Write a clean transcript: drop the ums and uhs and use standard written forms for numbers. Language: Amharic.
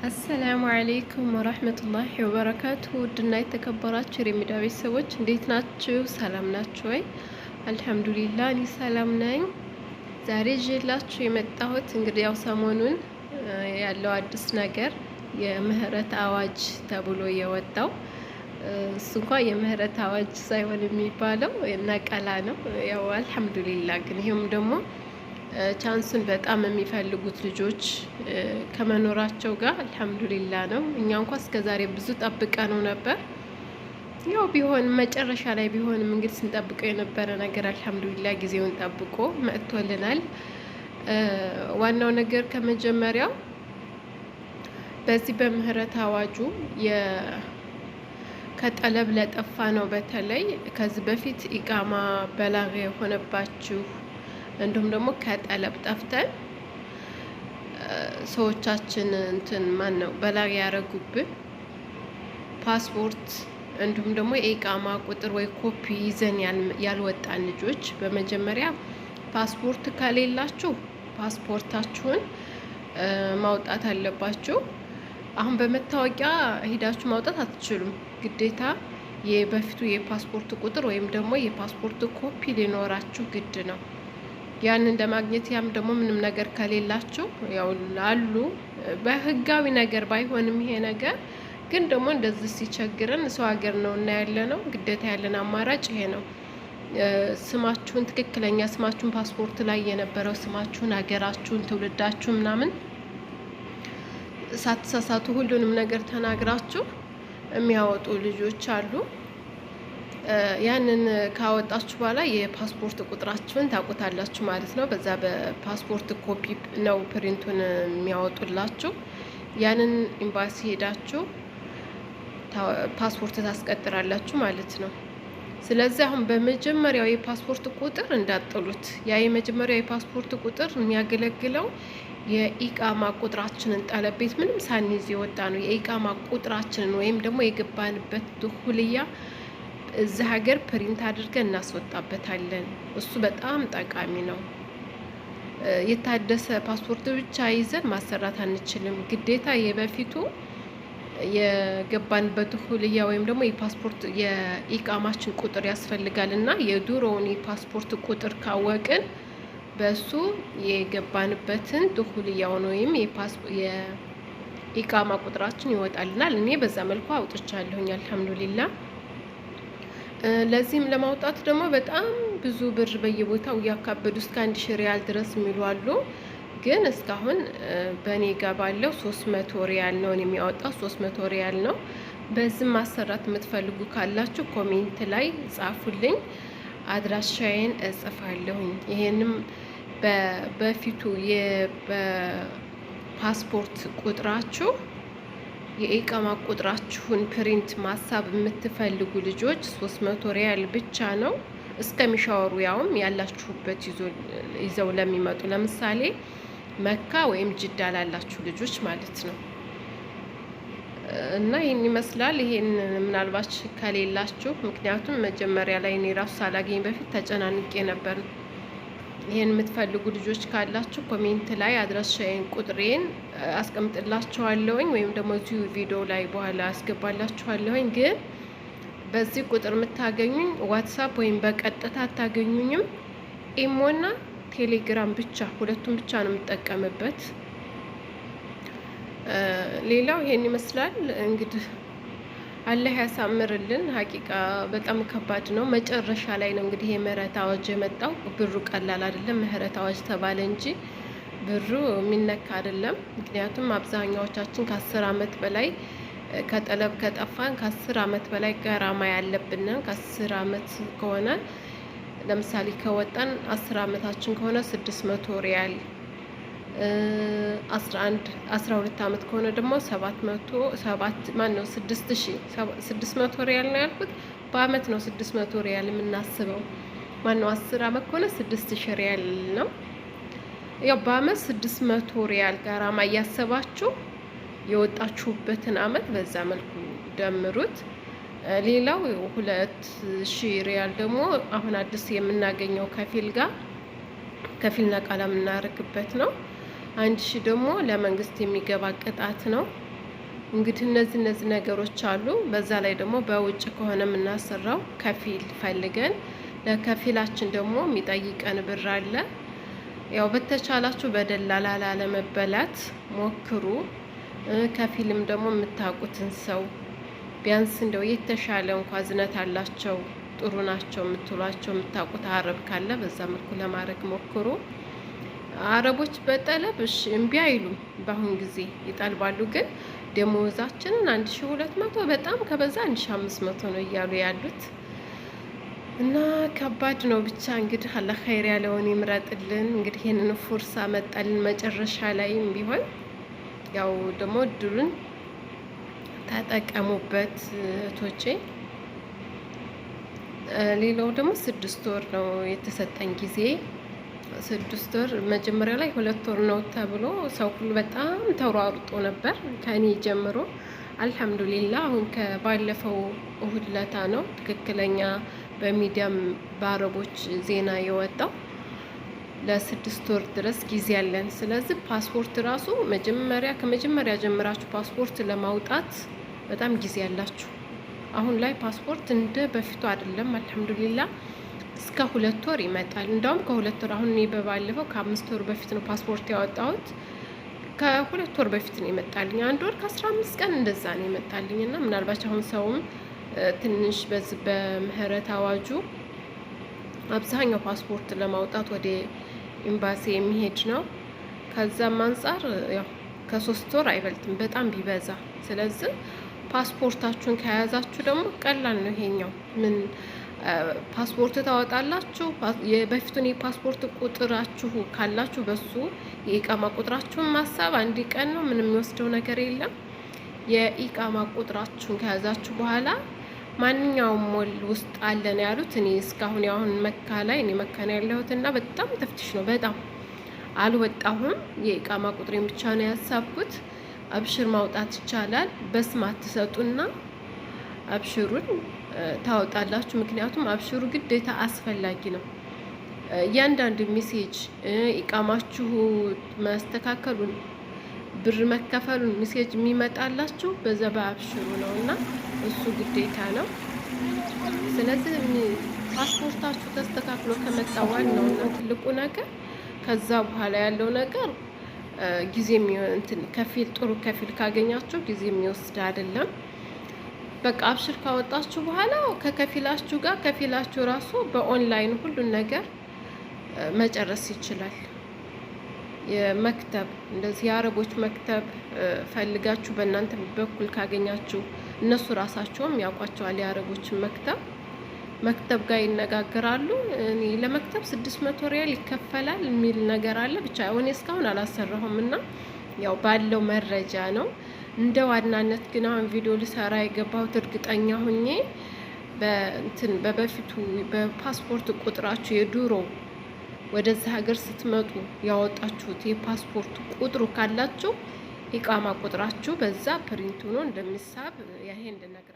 አሰላሙ አለይኩም ወራህመቱላሂ ወበረካቱ። ውድና የተከበራችሁ የሬሚዳ ቤተሰቦች እንዴት ናችሁ? ሰላም ናችሁ ወይ? አልሐምዱሊላህ እኔ ሰላም ነኝ። ዛሬ ይዤላችሁ የመጣሁት እንግዲህ ያው ሰሞኑን ያለው አዲስ ነገር የምህረት አዋጅ ተብሎ የወጣው እሱ እንኳን የምህረት አዋጅ ሳይሆን የሚባለው ነቀላ ነው። ያው አልሐምዱሊላህ ግን ይሄም ደግሞ ቻንሱን በጣም የሚፈልጉት ልጆች ከመኖራቸው ጋር አልሐምዱሊላ ነው። እኛ እንኳን እስከዛሬ ብዙ ጠብቀ ነው ነበር። ያው ቢሆን መጨረሻ ላይ ቢሆንም እንግዲህ ስንጠብቀው የነበረ ነገር አልሐምዱሊላ ጊዜውን ጠብቆ መጥቶልናል። ዋናው ነገር ከመጀመሪያው በዚህ በምህረት አዋጁ ከጠለብ ለጠፋ ነው። በተለይ ከዚህ በፊት ኢቃማ በላግ የሆነባችሁ እንዲሁም ደግሞ ከጠለብ ጠፍተን ሰዎቻችን ማን ነው በላግ ያረጉብን ፓስፖርት እንዲሁም ደግሞ የኢቃማ ቁጥር ወይ ኮፒ ይዘን ያልወጣን ልጆች በመጀመሪያ ፓስፖርት ከሌላችሁ ፓስፖርታችሁን ማውጣት አለባችሁ። አሁን በመታወቂያ ሄዳችሁ ማውጣት አትችሉም። ግዴታ የበፊቱ የፓስፖርት ቁጥር ወይም ደግሞ የፓስፖርት ኮፒ ሊኖራችሁ ግድ ነው። ያንን ለማግኘት ያም ደግሞ ምንም ነገር ከሌላችሁ ያው አሉ በህጋዊ ነገር ባይሆንም ይሄ ነገር ግን ደግሞ እንደዚህ ሲቸግረን ሰው ሀገር ነው እና ያለ ነው ግዴታ ያለን አማራጭ ይሄ ነው። ስማችሁን ትክክለኛ ስማችሁን ፓስፖርት ላይ የነበረው ስማችሁን፣ ሀገራችሁን፣ ትውልዳችሁ ምናምን ሳትሳሳቱ ሁሉንም ነገር ተናግራችሁ የሚያወጡ ልጆች አሉ። ያንን ካወጣችሁ በኋላ የፓስፖርት ቁጥራችሁን ታውቁታላችሁ ማለት ነው። በዛ በፓስፖርት ኮፒ ነው ፕሪንቱን የሚያወጡላችሁ። ያንን ኤምባሲ ሄዳችሁ ፓስፖርት ታስቀጥራላችሁ ማለት ነው። ስለዚህ አሁን በመጀመሪያው የፓስፖርት ቁጥር እንዳጥሉት። ያ የመጀመሪያው የፓስፖርት ቁጥር የሚያገለግለው የኢቃማ ቁጥራችንን ጠለብ ቤት ምንም ሳንይዝ የወጣ ነው። የኢቃማ ቁጥራችንን ወይም ደግሞ የገባንበት ድኹልያ እዛ ሀገር ፕሪንት አድርገን እናስወጣበታለን። እሱ በጣም ጠቃሚ ነው። የታደሰ ፓስፖርት ብቻ ይዘን ማሰራት አንችልም። ግዴታ የበፊቱ የገባንበት ሁልያ ወይም ደግሞ የፓስፖርት የኢቃማችን ቁጥር ያስፈልጋል እና የዱሮውን የፓስፖርት ቁጥር ካወቅን በሱ የገባንበትን ሁልያውን ወይም የኢቃማ ቁጥራችን ይወጣልናል። እኔ በዛ መልኩ አውጥቻለሁኝ አልሐምዱሊላ። ለዚህም ለማውጣት ደግሞ በጣም ብዙ ብር በየቦታው እያካበዱ እስከ 1000 ሪያል ድረስ የሚሉ አሉ። ግን እስካሁን በእኔ ጋር ባለው 300 ሪያል ነው የሚያወጣው፣ 300 ሪያል ነው። በዚህም ማሰራት የምትፈልጉ ካላችሁ ኮሜንት ላይ ጻፉልኝ፣ አድራሻዬን እጽፋለሁኝ። ይሄንም በፊቱ በፓስፖርት ቁጥራችሁ የኢቃማ ቁጥራችሁን ፕሪንት ማሳብ የምትፈልጉ ልጆች 300 ሪያል ብቻ ነው እስከሚሻወሩ፣ ያውም ያላችሁበት ይዘው ለሚመጡ ለምሳሌ መካ ወይም ጅዳ ላላችሁ ልጆች ማለት ነው። እና ይህን ይመስላል። ይሄን ምናልባት ከሌላችሁ፣ ምክንያቱም መጀመሪያ ላይ እኔ ራሱ ሳላገኝ በፊት ተጨናንቄ ነበር። ይሄን የምትፈልጉ ልጆች ካላችሁ ኮሜንት ላይ አድራሻዬን ቁጥሬን አስቀምጥላችኋለሁኝ ወይም ደግሞ እዚሁ ቪዲዮ ላይ በኋላ አስገባላችኋለሁኝ። ግን በዚህ ቁጥር የምታገኙኝ ዋትሳፕ ወይም በቀጥታ አታገኙኝም። ኢሞና ቴሌግራም ብቻ፣ ሁለቱም ብቻ ነው የምጠቀምበት። ሌላው ይሄን ይመስላል እንግዲህ አላህ ያሳምርልን። ሀቂቃ በጣም ከባድ ነው። መጨረሻ ላይ ነው እንግዲህ የምህረት አዋጅ የመጣው። ብሩ ቀላል አይደለም። ምህረት አዋጅ ተባለ እንጂ ብሩ የሚነካ አይደለም። ምክንያቱም አብዛኛዎቻችን ከ10 አመት በላይ ከጠለብ ከጠፋን ከ10 አመት በላይ ገራማ ያለብን። ከ10 አመት ከሆነ ለምሳሌ ከወጣን 10 አመታችን ከሆነ 600 ሪያል፣ 12 አመት ከሆነ ደግሞ 600 ሪያል ነው ያልኩት። በአመት ነው 600 ሪያል የምናስበው። ማነው 10 አመት ከሆነ 6000 ሪያል ነው። ያው በአመት 600 ሪያል ጋራማ እያሰባችሁ የወጣችሁበትን አመት በዛ መልኩ ደምሩት። ሌላው 2000 ሪያል ደግሞ አሁን አዲስ የምናገኘው ከፊል ነቃላ የምናደርግበት ነው። 1000 ደግሞ ለመንግስት የሚገባ ቅጣት ነው። እንግዲህ እነዚህ ነገሮች አሉ። በዛ ላይ ደግሞ በውጭ ከሆነ የምናሰራው ከፊል ፈልገን ለከፊላችን ደግሞ የሚጠይቀን ብር አለ። ያው በተቻላችሁ በደላላ ላለመበላት ሞክሩ። ከፊልም ደግሞ የምታውቁትን ሰው ቢያንስ እንደው የተሻለ እንኳ ዝነት አላቸው ጥሩ ናቸው የምትሏቸው የምታውቁት አረብ ካለ በዛ መልኩ ለማድረግ ሞክሩ። አረቦች በጠለብ እምቢ አይሉም። በአሁን ጊዜ ይጠልባሉ፣ ግን ደሞዛችንን 1200 በጣም ከበዛ 1500 ነው እያሉ ያሉት እና ከባድ ነው። ብቻ እንግዲህ አላህ ኸይር ያለውን ይምረጥልን። እንግዲህ ይህንን ፉርሳ መጣልን መጨረሻ ላይም ቢሆን ያው ደግሞ እድሉን ተጠቀሙበት እህቶቼ። ሌላው ደግሞ 6 ወር ነው የተሰጠኝ ጊዜ። 6 ወር መጀመሪያ ላይ 2 ወር ነው ተብሎ ሰው ሁሉ በጣም ተሯሩጦ ነበር ከኔ ጀምሮ። አልሐምዱሊላህ አሁን ከባለፈው እሁድ ለታ ነው ትክክለኛ በሚዲያም በአረቦች ዜና የወጣው ለ6 ወር ድረስ ጊዜ ያለን። ስለዚህ ፓስፖርት ራሱ ከመጀመሪያ ጀምራችሁ ፓስፖርት ለማውጣት በጣም ጊዜ ያላችሁ። አሁን ላይ ፓስፖርት እንደ በፊቱ አይደለም። አልሐምዱሊላህ እስከ 2 ወር ይመጣል። እንደውም ከ2 ወር አሁን እኔ በባለፈው ከ5 ወር በፊት ነው ፓስፖርት ያወጣሁት። ከ2 ወር በፊት ነው የመጣልኝ። 1 ወር ከ15 ቀን እንደዛ ነው የመጣልኝ። እና ምናልባት አሁን ሰውም ትንሽ በዚህ በምህረት አዋጁ አብዛኛው ፓስፖርት ለማውጣት ወደ ኤምባሲ የሚሄድ ነው። ከዛም አንጻር ያው ከ3 ወር አይበልጥም በጣም ቢበዛ። ስለዚህ ፓስፖርታችሁን ከያዛችሁ ደግሞ ቀላል ነው ይሄኛው። ምን ፓስፖርት ታወጣላችሁ። በፊቱን የፓስፖርት ቁጥራችሁ ካላችሁ በሱ የኢቃማ ቁጥራችሁን ማሳብ 1 ቀን ነው፣ ምንም የሚወስደው ነገር የለም። የኢቃማ ቁጥራችሁን ከያዛችሁ በኋላ ማንኛውም ሞል ውስጥ አለን ያሉት። እኔ እስካሁን ያሁን መካ ላይ እኔ መካ ነው ያለሁትና በጣም ተፍትሽ ነው። በጣም አልወጣሁም። የኢቃማ ቁጥሬን ብቻ ነው ያሳብኩት። አብሽር ማውጣት ይቻላል። በስማት ትሰጡና አብሽሩን ታወጣላችሁ። ምክንያቱም አብሽሩ ግዴታ አስፈላጊ ነው። እያንዳንዱ ሜሴጅ ኢቃማችሁ መስተካከሉን ብር መከፈሉን ሜሴጅ የሚመጣላችሁ በዛ በአብሽሩ ነው እና እሱ ግዴታ ነው። ስለዚህ ፓስፖርታችሁ ተስተካክሎ ከመጣ ዋናው እና ትልቁ ነገር ከዛ በኋላ ያለው ነገር ጊዜ እንትን ከፊል ጥሩ ከፊል ካገኛችሁ ጊዜ የሚወስድ አይደለም። በቃ አብሽር ካወጣችሁ በኋላ ከከፊላችሁ ጋር ከፊላችሁ ራሱ በኦንላይን ሁሉን ነገር መጨረስ ይችላል። የመክተብ እንደዚህ የአረቦች መክተብ ፈልጋችሁ በእናንተ በኩል ካገኛችሁ እነሱ ራሳቸውም ያውቋቸዋል። የአረቦችን መክተብ ጋር ይነጋገራሉ። እኔ ለመክተብ 600 ሪያል ይከፈላል የሚል ነገር አለ። ብቻ እኔ እስካሁን አላሰራሁም እና ያው ባለው መረጃ ነው። እንደ ዋናነት ግን አሁን ቪዲዮ ልሰራ የገባሁት እርግጠኛ ሁኜ በበፊቱ በፓስፖርት ቁጥራችሁ የድሮ ወደዚህ ሀገር ስትመጡ ያወጣችሁት የፓስፖርት ቁጥሩ ካላችሁ ኢቃማ ቁጥራችሁ በዛ ፕሪንት ሆኖ እንደሚሳብ ይሄ እንድነግራ